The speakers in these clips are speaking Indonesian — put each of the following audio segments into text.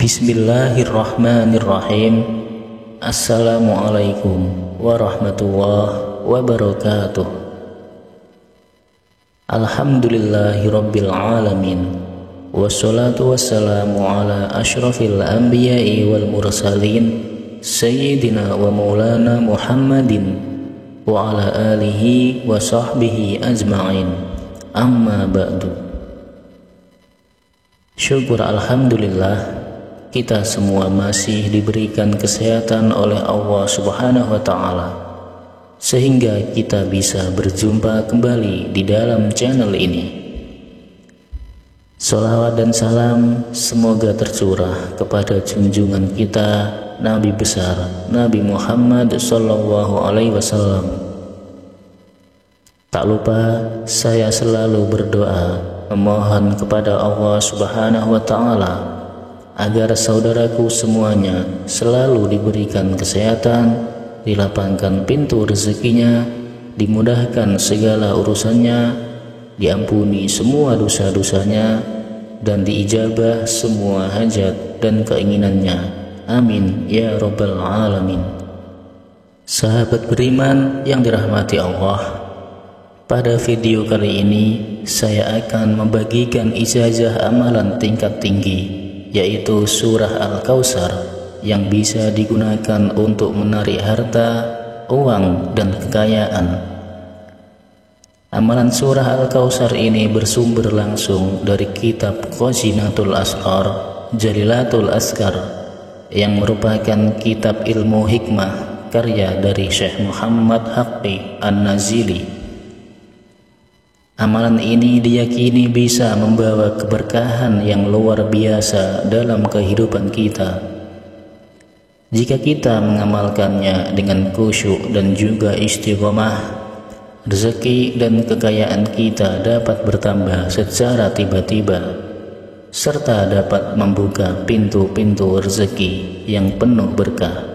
Bismillahirrahmanirrahim. Assalamualaikum warahmatullahi wabarakatuh. Alhamdulillahirabbil alamin. Wassalatu wassalamu ala asyrafil anbiya'i wal mursalin sayyidina wa maulana Muhammadin wa ala alihi wa sahbihi ajma'in. Amma ba'du. Syukur alhamdulillah, kita semua masih diberikan kesehatan oleh Allah Subhanahu wa Ta'ala, sehingga kita bisa berjumpa kembali di dalam channel ini. Sholawat dan salam semoga tercurah kepada junjungan kita Nabi besar Nabi Muhammad Sallallahu Alaihi Wasallam. Tak lupa saya selalu berdoa memohon kepada Allah Subhanahu wa Ta'ala agar saudaraku semuanya selalu diberikan kesehatan, dilapangkan pintu rezekinya, dimudahkan segala urusannya, diampuni semua dosa-dosanya, dan diijabah semua hajat dan keinginannya. Amin ya rabbal alamin. Sahabat beriman yang dirahmati Allah, pada video kali ini saya akan membagikan ijazah amalan tingkat tinggi, yaitu surah Al-Kautsar, yang bisa digunakan untuk menarik harta, uang, dan kekayaan. Amalan surah Al-Kautsar ini bersumber langsung dari kitab Khazinatul Asrar Jalilatul Askar, yang merupakan kitab ilmu hikmah karya dari Syekh Muhammad Haqqi An-Nazili. Amalan ini diyakini bisa membawa keberkahan yang luar biasa dalam kehidupan kita. Jika kita mengamalkannya dengan khusyuk dan juga istiqomah, rezeki dan kekayaan kita dapat bertambah secara tiba-tiba, serta dapat membuka pintu-pintu rezeki yang penuh berkah.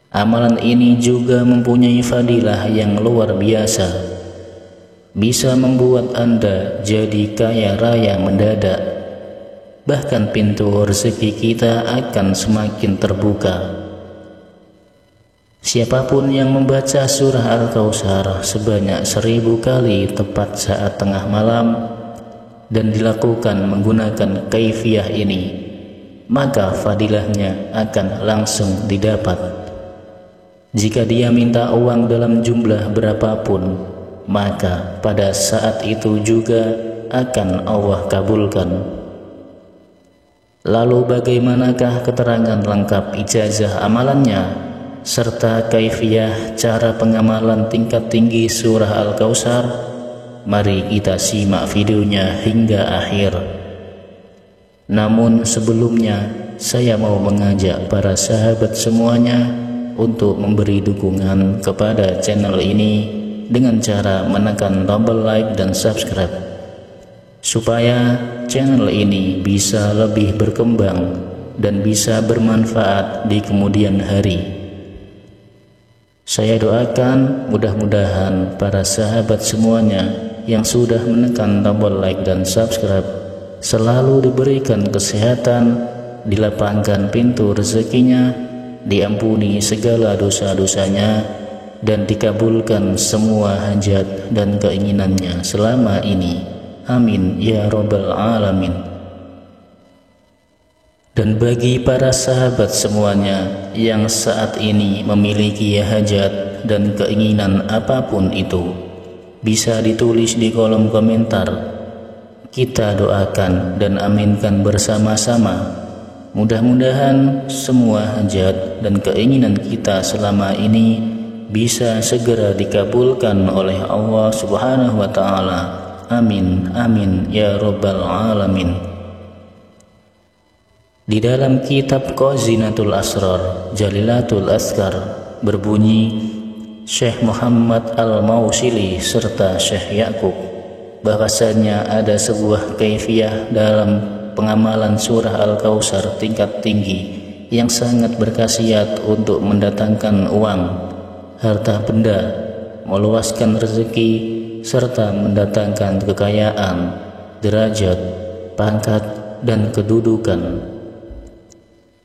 Amalan ini juga mempunyai fadilah yang luar biasa, bisa membuat Anda jadi kaya raya mendadak. Bahkan pintu rezeki kita akan semakin terbuka. Siapapun yang membaca surah Al-Kautsar sebanyak 1000 kali tepat saat tengah malam dan dilakukan menggunakan kaifiyah ini, maka fadilahnya akan langsung didapat. Jika dia minta uang dalam jumlah berapapun, maka pada saat itu juga akan Allah kabulkan. Lalu bagaimanakah keterangan lengkap ijazah amalannya serta kaifiyah cara pengamalan tingkat tinggi surah Al-Kautsar? Mari kita simak videonya hingga akhir. Namun sebelumnya, saya mau mengajak para sahabat semuanya untuk memberi dukungan kepada channel ini dengan cara menekan tombol like dan subscribe, supaya channel ini bisa lebih berkembang dan bisa bermanfaat di kemudian hari. Saya doakan mudah-mudahan para sahabat semuanya yang sudah menekan tombol like dan subscribe selalu diberikan kesehatan, dilapangkan pintu rezekinya, diampuni segala dosa-dosanya, dan dikabulkan semua hajat dan keinginannya selama ini. Amin ya rabbal alamin. Dan bagi para sahabat semuanya yang saat ini memiliki hajat dan keinginan apapun itu, bisa ditulis di kolom komentar. Kita doakan dan aminkan bersama-sama. Mudah-mudahan semua hajat dan keinginan kita selama ini bisa segera dikabulkan oleh Allah Subhanahu wa Ta'ala. Amin amin ya rabbal alamin. Di dalam kitab Khazinatul Asrar Jalilatul Askar berbunyi, Syekh Muhammad Al-Mausili serta Syekh Ya'qub, bahwasanya ada sebuah kaifiyah dalam pengamalan surah Al-Kautsar tingkat tinggi yang sangat berkhasiat untuk mendatangkan uang, harta benda, meluaskan rezeki, serta mendatangkan kekayaan, derajat, pangkat, dan kedudukan.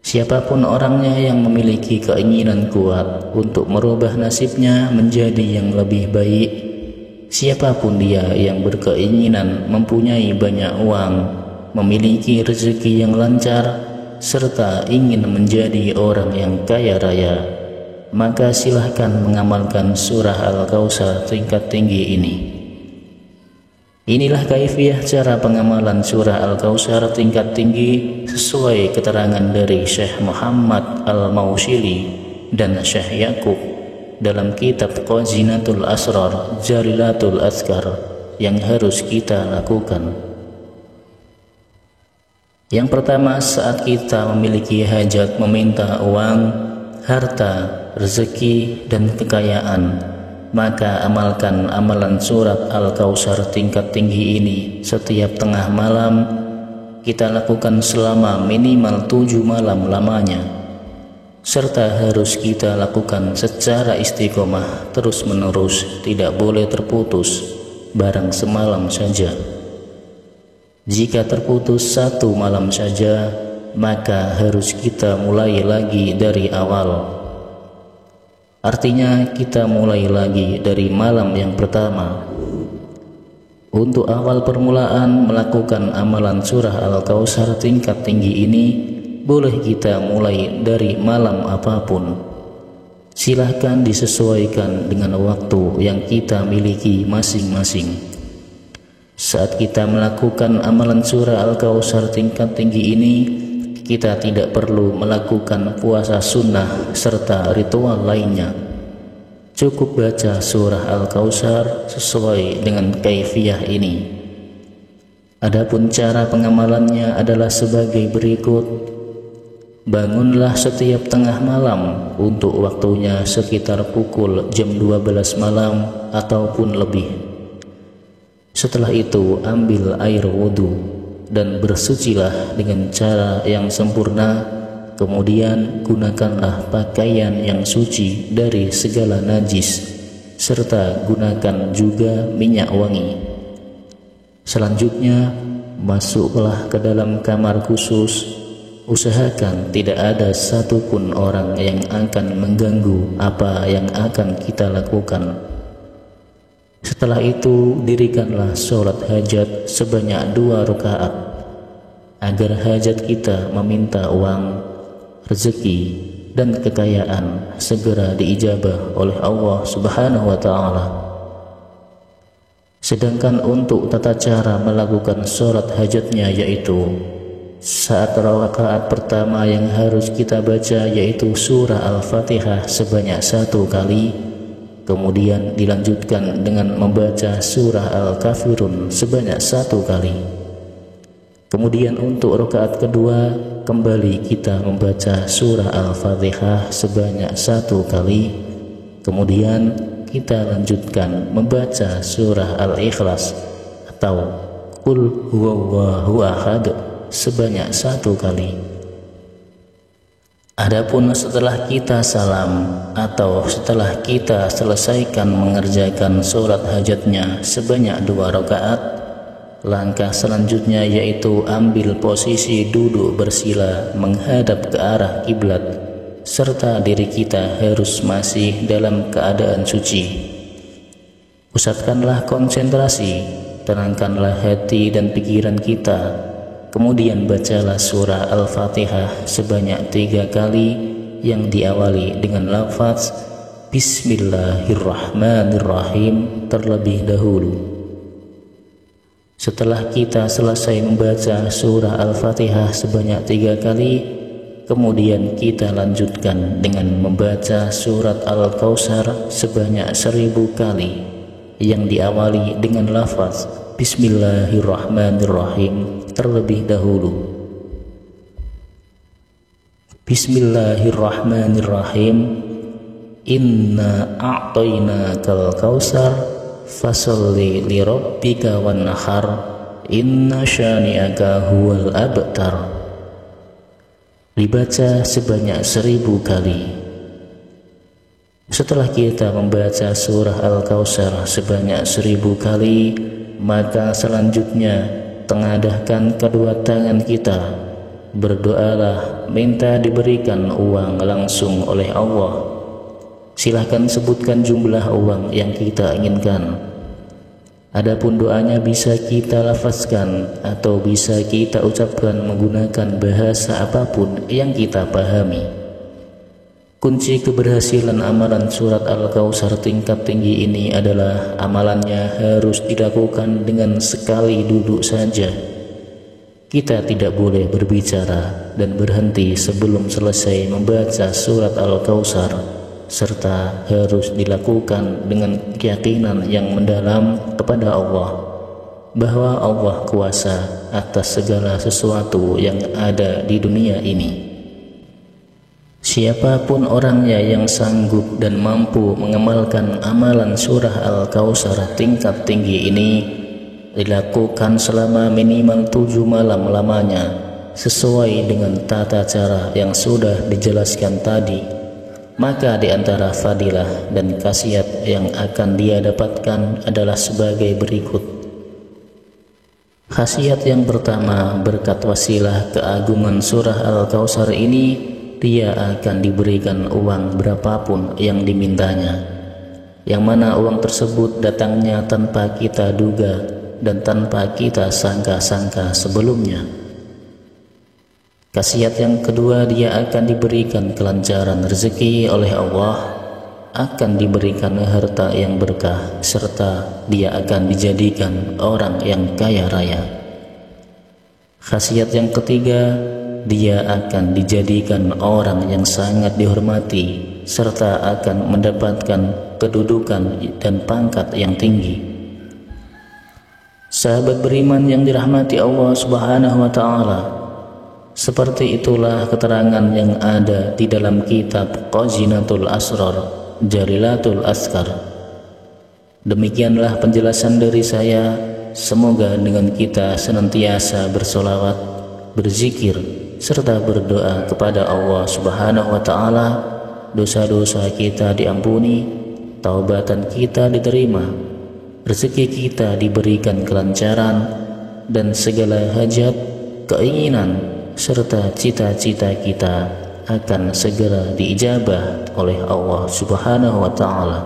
Siapapun orangnya yang memiliki keinginan kuat untuk merubah nasibnya menjadi yang lebih baik, siapapun dia yang berkeinginan mempunyai banyak uang, memiliki rezeki yang lancar, serta ingin menjadi orang yang kaya raya, maka silahkan mengamalkan surah Al-Kautsar tingkat tinggi ini. Inilah kaifiyah cara pengamalan surah Al-Kautsar tingkat tinggi sesuai keterangan dari Syekh Muhammad Al-Maushili dan Syekh Yakub dalam kitab Qazinatul Asrar Jalilatul Azkar yang harus kita lakukan. Yang pertama, saat kita memiliki hajat meminta uang, harta, rezeki, dan kekayaan, maka amalkan amalan surat Al-Kautsar tingkat tinggi ini setiap tengah malam. Kita lakukan selama minimal 7 malam lamanya, serta harus kita lakukan secara istiqomah terus menerus, tidak boleh terputus barang semalam saja. Jika terputus 1 malam saja, maka harus kita mulai lagi dari awal. Artinya kita mulai lagi dari malam yang pertama. Untuk awal permulaan melakukan amalan surah Al-Kautsar tingkat tinggi ini, boleh kita mulai dari malam apapun. Silahkan disesuaikan dengan waktu yang kita miliki masing-masing. Saat kita melakukan amalan surah Al-Kautsar tingkat tinggi ini, kita tidak perlu melakukan puasa sunnah serta ritual lainnya. Cukup baca surah Al-Kautsar sesuai dengan kaifiyah ini. Adapun cara pengamalannya adalah sebagai berikut. Bangunlah setiap tengah malam untuk waktunya sekitar pukul jam 12 malam ataupun lebih. Setelah itu ambil air wudhu dan bersucilah dengan cara yang sempurna. Kemudian gunakanlah pakaian yang suci dari segala najis, serta gunakan juga minyak wangi. Selanjutnya masuklah ke dalam kamar khusus. Usahakan tidak ada satupun orang yang akan mengganggu apa yang akan kita lakukan. Setelah itu dirikanlah sholat hajat sebanyak 2 rakaat, agar hajat kita meminta uang, rezeki, dan kekayaan segera diijabah oleh Allah Subhanahu wa Ta'ala. Sedangkan untuk tata cara melakukan sholat hajatnya, yaitu saat rakaat pertama yang harus kita baca yaitu surah Al-Fatihah sebanyak 1 kali, kemudian dilanjutkan dengan membaca surah Al-Kafirun sebanyak 1 kali. Kemudian untuk rakaat kedua kembali kita membaca surah Al-Fatihah sebanyak 1 kali. Kemudian kita lanjutkan membaca surah Al-Ikhlas atau Qul huwallahu ahad sebanyak 1 kali. Adapun setelah kita salam atau setelah kita selesaikan mengerjakan sholat hajatnya sebanyak 2 rakaat, langkah selanjutnya yaitu ambil posisi duduk bersila menghadap ke arah kiblat, serta diri kita harus masih dalam keadaan suci. Pusatkanlah konsentrasi, tenangkanlah hati dan pikiran kita. Kemudian bacalah surah Al-Fatihah sebanyak 3 kali yang diawali dengan lafaz Bismillahirrahmanirrahim terlebih dahulu. Setelah kita selesai membaca surah Al-Fatihah sebanyak 3 kali, kemudian kita lanjutkan dengan membaca surat Al-Kautsar sebanyak 1000 kali yang diawali dengan lafaz Bismillahirrahmanirrahim terlebih dahulu. Bismillahirrahmanirrahim. Inna a'tainakal kautsar fasholli li rabbika wanhar inna syani'aka huwal abtar. Dibaca sebanyak 1000 kali. Setelah kita membaca surah Al-Kautsar sebanyak 1000 kali, maka selanjutnya tengadahkan kedua tangan kita, berdoalah minta diberikan uang langsung oleh Allah. Silahkan sebutkan jumlah uang yang kita inginkan. Adapun doanya bisa kita lafazkan atau bisa kita ucapkan menggunakan bahasa apapun yang kita pahami. Kunci keberhasilan amalan surat Al-Kautsar tingkat tinggi ini adalah amalannya harus dilakukan dengan sekali duduk saja. Kita tidak boleh berbicara dan berhenti sebelum selesai membaca surat Al-Kautsar, serta harus dilakukan dengan keyakinan yang mendalam kepada Allah, bahwa Allah kuasa atas segala sesuatu yang ada di dunia ini. Siapapun orangnya yang sanggup dan mampu mengamalkan amalan surah Al-Kautsar tingkat tinggi ini, dilakukan selama minimal 7 malam lamanya, sesuai dengan tata cara yang sudah dijelaskan tadi, maka di antara fadilah dan khasiat yang akan dia dapatkan adalah sebagai berikut. Khasiat yang pertama, berkat wasilah keagungan surah Al-Kautsar ini, dia akan diberikan uang berapapun yang dimintanya, yang mana uang tersebut datangnya tanpa kita duga dan tanpa kita sangka-sangka sebelumnya. Khasiat yang kedua, dia akan diberikan kelancaran rezeki oleh Allah, akan diberikan harta yang berkah, serta dia akan dijadikan orang yang kaya raya. Khasiat yang ketiga, dia akan dijadikan orang yang sangat dihormati, serta akan mendapatkan kedudukan dan pangkat yang tinggi. Sahabat beriman yang dirahmati Allah Subhanahu wa Ta'ala, seperti itulah keterangan yang ada di dalam kitab Khazinatul Asrar Jalilatul Azkar. Demikianlah penjelasan dari saya. Semoga dengan kita senantiasa bersolawat, berzikir, serta berdoa kepada Allah Subhanahu wa Ta'ala, dosa-dosa kita diampuni, taubatan kita diterima, rezeki kita diberikan kelancaran, dan segala hajat, keinginan, serta cita-cita kita akan segera diijabah oleh Allah Subhanahu wa Ta'ala.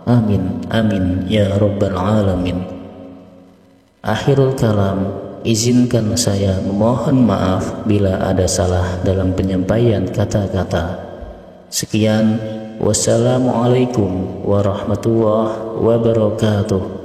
Amin, amin, ya Rabbal Alamin. Akhirul kalam, izinkan saya memohon maaf bila ada salah dalam penyampaian kata-kata. Sekian, wassalamualaikum warahmatullahi wabarakatuh.